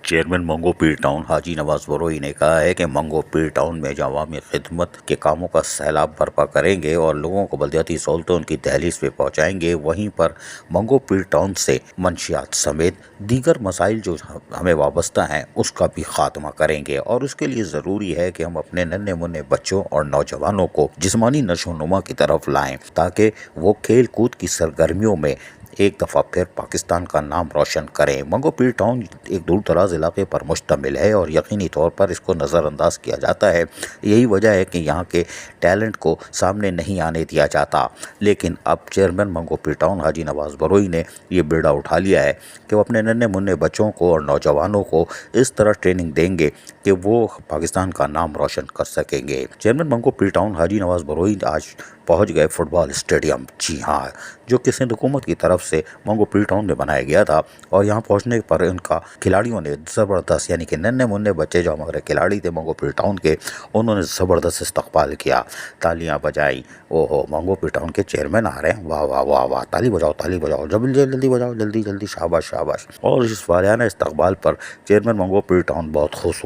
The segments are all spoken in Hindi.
चेयरमैन मंगो पीर टाउन हाजी नवाज बरोई ने कहा है कि मंगो पीर टाउन में जो अवामी खिदमत के कामों का सैलाब बर्पा करेंगे और लोगों को बलदियाती सहूलतें उनकी दहलीज पे पहुँचाएंगे। वहीं पर मंगो पीर टाउन से मंशियात समेत दीगर मसाइल जो हमें वाबस्ता हैं उसका भी खात्मा करेंगे और उसके लिए ज़रूरी है कि हम अपने नन्हे मुन्ने बच्चों और नौजवानों को जिस्मानी नशोनुमा की तरफ लाएं ताकि वो खेल कूद की सरगर्मियों में एक दफ़ा फिर पाकिस्तान का नाम रोशन करें। मंगो पीर टाउन एक दूर दराज इलाके पर मुश्तमिल है और यकीनी तौर पर इसको नज़रअंदाज किया जाता है। यही वजह है कि यहाँ के टैलेंट को सामने नहीं आने दिया जाता। लेकिन अब चेयरमैन मंगो पीर टाउन हाजी नवाज बरोई ने ये बेड़ा उठा लिया है कि वो अपने नन्हे मुन्ने बच्चों को और नौजवानों को इस तरह ट्रेनिंग देंगे कि वो पाकिस्तान का नाम रोशन कर सकेंगे। चेयरमैन मंगो पीर टाउन हाजी नवाज बरोई आज पहुंच गए फुटबॉल स्टेडियम। जी हाँ, जो कि सिंध हुकूमत की तरफ से मंगो पीर टाउन में बनाया गया था और यहाँ पहुंचने पर उनका खिलाड़ियों ने ज़बरदस्त, यानी कि नन्हे मुन्ने बच्चे जो हमारे खिलाड़ी थे मंगो पीर टाउन के, उन्होंने ज़बरदस्त इस्तकबाल किया, तालियां बजाई। ओहो, मंगो पीर टाउन के चेयरमैन आ रहे हैं, वाह वाह वाह वाह, ताली बजाओ, जल्दी जल्दी बजाओ, जल्दी जल्दी, शाबाश शाबाश। और इस वालियाना इस्तकबाल पर चेयरमैन मंगो पीर टाउन बहुत खुश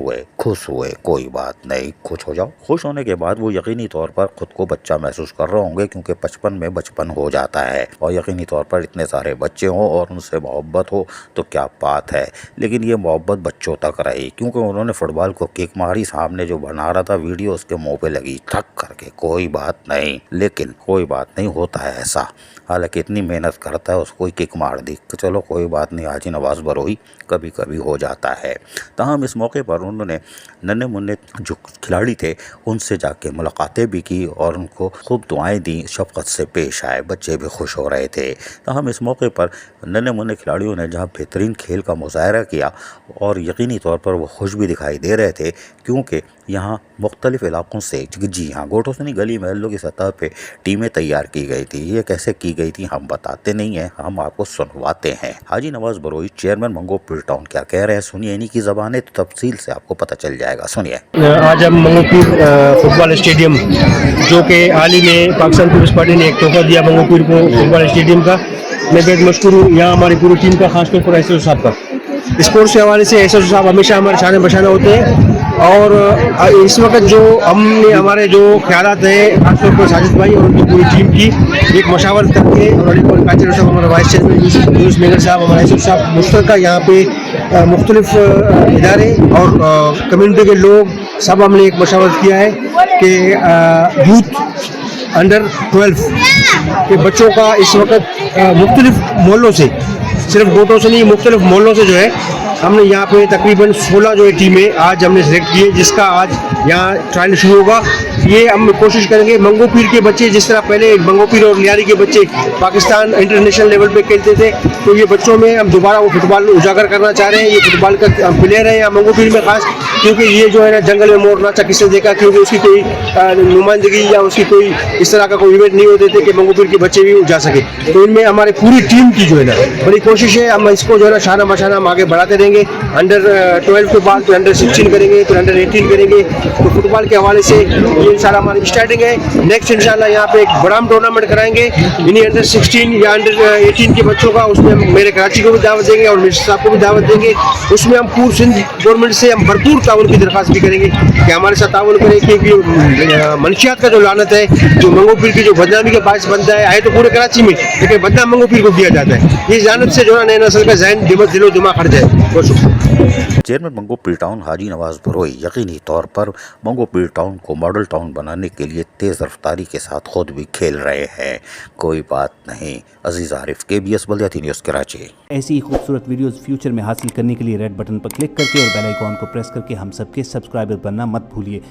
हुए। कोई बात नहीं, खुश हो जाओ। खुश होने के बाद वो यकीनी तौर पर खुद को बच्चा महसूस कर रहे होंगे, क्योंकि बचपन में बचपन हो जाता है और यकीनी तौर पर इतने सारे बच्चे हों और उनसे मोहब्बत हो तो क्या बात है। लेकिन ये मोहब्बत बच्चों तक रही, क्योंकि उन्होंने फुटबॉल को किक मारी, सामने जो बना रहा था वीडियो उसके मुंह पे लगी ठक करके। कोई बात नहीं, लेकिन कोई बात नहीं, होता है ऐसा। हालांकि इतनी मेहनत करता है, उसको किक मार दी, तो चलो कोई बात नहीं, हाजी नवाज बरोई कभी कभी हो जाता है। ताहम इस मौके पर उन्होंने नन्हे मुन्ने जो खिलाड़ी थे उनसे जाके मुलाकातें भी की और उनको खूब दुआएं दी, शफकत से पेश आए, बच्चे भी खुश हो रहे थे। ताहम इस मौके पर नन्हे मुन्ने खिलाड़ियों ने जहाँ बेहतरीन खेल का मुजाहरा किया और यकीनी तौर पर वो खुश भी दिखाई दे रहे थे, क्योंकि यहाँ मुख्तलिफ इलाकों से, जी हाँ, गोटों से नहीं, गली महलों की सतह पे टीमें तैयार की गई थी। ये कैसे की गई थी हम बताते नहीं हैं, हम आपको सुनवाते हैं। हाजी नवाज बरोई चेयरमैन मंगो पीर टाउन क्या कह रहे हैं, सुनिए इन्हीं की ज़बान तो तफसील से आपको पता चल जाएगा। सुनिए। आज हम मंगो पीर फुटबॉल स्टेडियम, जो कि हाल ही में पाकिस्तान पीपल्स पार्टी ने एक तोहफा दिया मंगो पीर को फुटबॉल स्टेडियम का, मैं बेहद मशकूर हूँ यहाँ हमारी पूरी टीम का, खासतौर पर एसएसओ साहब का। स्पोर्ट्स के हवाले से एसएसओ साहब हमेशा हमारे शान बशाना होते हैं और इस वक्त जो हमने हमारे जो ख्यालात हैं, खासतौर पर साजिद भाई और उनकी पूरी टीम की एक मशावरत करके, और हमारे वाइस चेयरमैन यूसुफ मेगर साहब, हमारे एसएसओ साहब, मुश्तरका यहाँ पे मुख्तलिफ इदारे और कम्युनिटी के लोग सब हमने एक मशावरत किया है कि यूथ अंडर 12 के बच्चों का इस वक्त मुख्तलिफ मोहल्लों से, सिर्फ गोटों से नहीं, मुख्तलिफ मोहल्लों से जो है हमने यहाँ पे तकरीबन 16 जो है टीमें आज हमने सेलेक्ट किए, जिसका आज यहाँ ट्रायल शुरू होगा। ये हम कोशिश करेंगे मंगो पीर के बच्चे, जिस तरह पहले मंगो पीर और लियारी के बच्चे पाकिस्तान इंटरनेशनल लेवल पे खेलते थे, तो ये बच्चों में हम दोबारा वो फुटबॉल उजागर करना चाह रहे हैं। ये फुटबॉल का प्लेयर है यहाँ मंगो पीर में खास, क्योंकि ये जो है ना जंगल में मोर नाचा किसने देखा, क्योंकि उसकी कोई नुमाइंदगी या उसकी कोई इस तरह का कोई इवेंट नहीं होते थे कि मंगो पीर के बच्चे भी जा सके। तो इनमें हमारी पूरी टीम की जो है ना बड़ी कोशिश है, हम इसको जो है ना शाना बशाना हम आगे बढ़ाते रहेंगे। अंडर 12 के बाद तो अंडर 16 करेंगे, फिर अंडर 18 करेंगे। तो फुटबॉल के हवाले से ये इंशाल्लाह हमारी स्टार्टिंग है। नेक्स्ट इंशाल्लाह यहाँ पे एक बड़ा टूर्नामेंट कराएंगे इन्हीं अंडर 16 या अंडर 18 के बच्चों का। उसमें हम मेरे कराची को भी दावत देंगे और मिर्जा साहब को भी दावत देंगे। उसमें हम पूरी सिंध गवर्नमेंट से हम भरपूर ताउन की दरख्वास्त भी करेंगे कि हमारे साथ ताउन करें, क्योंकि मनशियात का जो लानत है, जो मंगो पीर की जो बदनामी का बायस बनता है तो पूरे कराची में, लेकिन बदनाम मंगो पीर को किया जाता है। इस लानत से जो है नए नस्ल का जहन दिलो दिमाग हट जाए। बहुत शुक्रिया। चेयरमैन मंगो पीर टाउन हाजी नवाज बरोई यकीनी तौर पर मंगो पीर टाउन को मॉडल टाउन बनाने के लिए तेज़ रफ्तारी के साथ खुद भी खेल रहे हैं। कोई बात नहीं। अजीज आरिफ, KBS बल्दियाती न्यूज़ कराची। ऐसी ही खूबसूरत वीडियोस फ्यूचर में हासिल करने के लिए रेड बटन पर क्लिक करके और बेल आइकॉन को प्रेस करके हम सबके सब्सक्राइबर बनना मत भूलिए।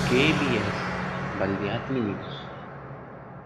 KBS बल्दियाती न्यूज़।